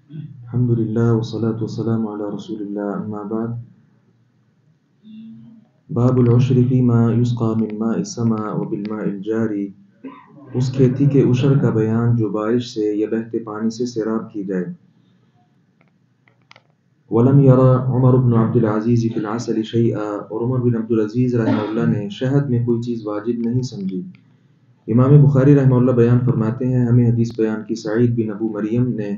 الحمد لله والصلاة والسلام على رسول الله، أما بعد. باب العشر فيما يسقى من ماء السماء وبالماء الجاری، اس کھیتی کے عشر کا بیان جو بارش سے یا بہتے پانی سے سیراب کی جائے۔ ولم يرى عمر بن عبد العزيز في العسل شيئا، اور عمر بن عبد العزیز رحمہ اللہ نے شہد میں کوئی چیز واجب نہیں سمجھی۔ امام بخاری رحمہ اللہ بیان فرماتے ہیں، ہمیں حدیث بیان کی سعید بن ابو مریم نے،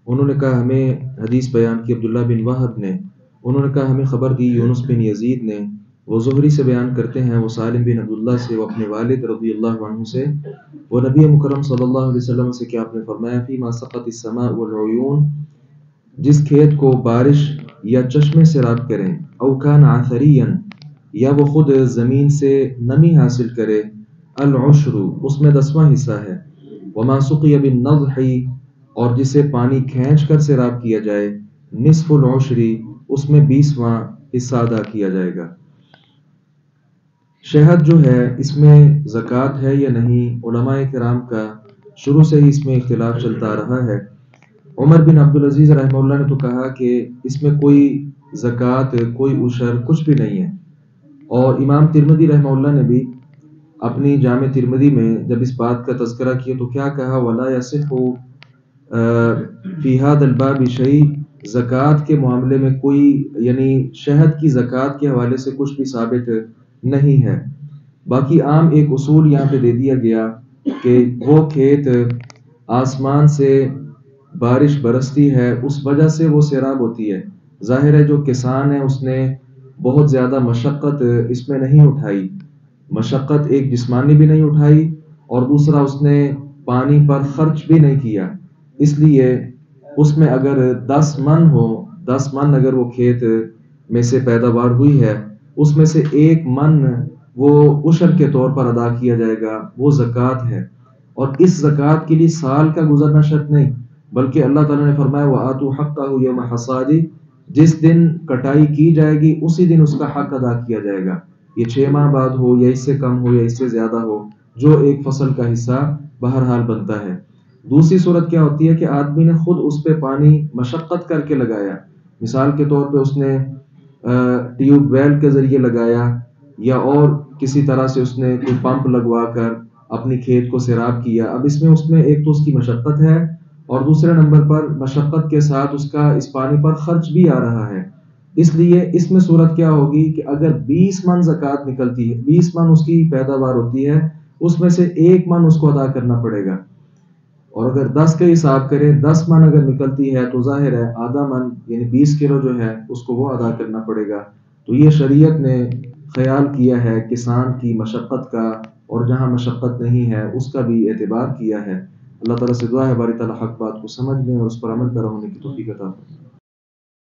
انہوں نے کہا ہمیں حدیث بیان کی عبداللہ بن وہب نے، انہوں نے کہا ہمیں خبر دی یونس بن یزید نے، وہ زہری سے بیان کرتے ہیں، وہ سالم بن عبداللہ سے، وہ اپنے والد رضی اللہ عنہ سے، وہ نبی مکرم صلی اللہ علیہ وسلم سے کہ آپ نے فرمایا فیما سقط السماء والعیون، جس کھیت کو بارش یا چشمے سیراب کریں، او کان عثریا، یا وہ خود زمین سے نمی حاصل کرے، العشر، اس میں 10واں حصہ ہے، وما سقی بالنضح، اور جسے پانی کھینچ کر سیراب کیا جائے، نصف العشر، اس میں 20واں حصہ ادا کیا جائے گا۔ شہد جو ہے اس میں زکوٰۃ ہے یا نہیں، علماء کرام کا شروع سے ہی اس میں اختلاف چلتا رہا ہے۔ عمر بن عبدالعزیز رحمہ اللہ نے تو کہا کہ اس میں کوئی زکوٰۃ، کوئی عشر، کچھ بھی نہیں ہے، اور امام ترمذی رحمہ اللہ نے بھی اپنی جامع ترمذی میں جب اس بات کا تذکرہ کیا تو کیا کہا، ولا یصح فی ھذا الباب شیء، زکوٰۃ کے معاملے میں کوئی، یعنی شہد کی زکوٰۃ کے حوالے سے کچھ بھی ثابت نہیں ہے۔ باقی عام ایک اصول یہاں پہ دے دیا گیا کہ وہ کھیت آسمان سے بارش برستی ہے، اس وجہ سے وہ سیراب ہوتی ہے۔ ظاہر ہے جو کسان ہے اس نے بہت زیادہ مشقت اس میں نہیں اٹھائی، مشقت ایک جسمانی بھی نہیں اٹھائی، اور دوسرا اس نے پانی پر خرچ بھی نہیں کیا، اس لیے اس میں اگر 10 من ہو، 10 من اگر وہ کھیت میں سے پیداوار ہوئی ہے، اس میں سے 1 من وہ عشر کے طور پر ادا کیا جائے گا، وہ زکوٰۃ ہے۔ اور اس زکوٰۃ کے لیے سال کا گزرنا شرط نہیں، بلکہ اللہ تعالیٰ نے فرمایا وَآتُوا حَقَّهُ يَوْمَ حَصَادِهِ، جس دن کٹائی کی جائے گی اسی دن اس کا حق ادا کیا جائے گا، یہ 6 ماہ بعد ہو یا اس سے کم ہو یا اس سے زیادہ ہو، جو ایک فصل کا حصہ بہرحال بنتا ہے۔ دوسری صورت کیا ہوتی ہے کہ آدمی نے خود اس پہ پانی مشقت کر کے لگایا، مثال کے طور پہ اس نے ٹیوب ویل کے ذریعے لگایا، یا اور کسی طرح سے اس نے کوئی پمپ لگوا کر اپنی کھیت کو سیراب کیا۔ اب اس میں ایک تو اس کی مشقت ہے، اور دوسرے نمبر پر مشقت کے ساتھ اس کا اس پانی پر خرچ بھی آ رہا ہے، اس لیے اس میں صورت کیا ہوگی کہ اگر 20 من زکوٰۃ نکلتی ہے، 20 من اس کی پیداوار ہوتی ہے، اس میں سے 1 من اس کو ادا کرنا پڑے گا، اور اگر 10 کا حساب کریں، 10 من اگر نکلتی ہے تو ظاہر ہے آدھا من یعنی 20 کلو جو ہے اس کو وہ ادا کرنا پڑے گا۔ تو یہ شریعت نے خیال کیا ہے کسان کی مشقت کا، اور جہاں مشقت نہیں ہے اس کا بھی اعتبار کیا ہے۔ اللہ تعالیٰ سے دعا ہے باری تعالیٰ حق بات کو سمجھنے اور اس پر عمل پیرا ہونے کی توفیق عطا فرمائے۔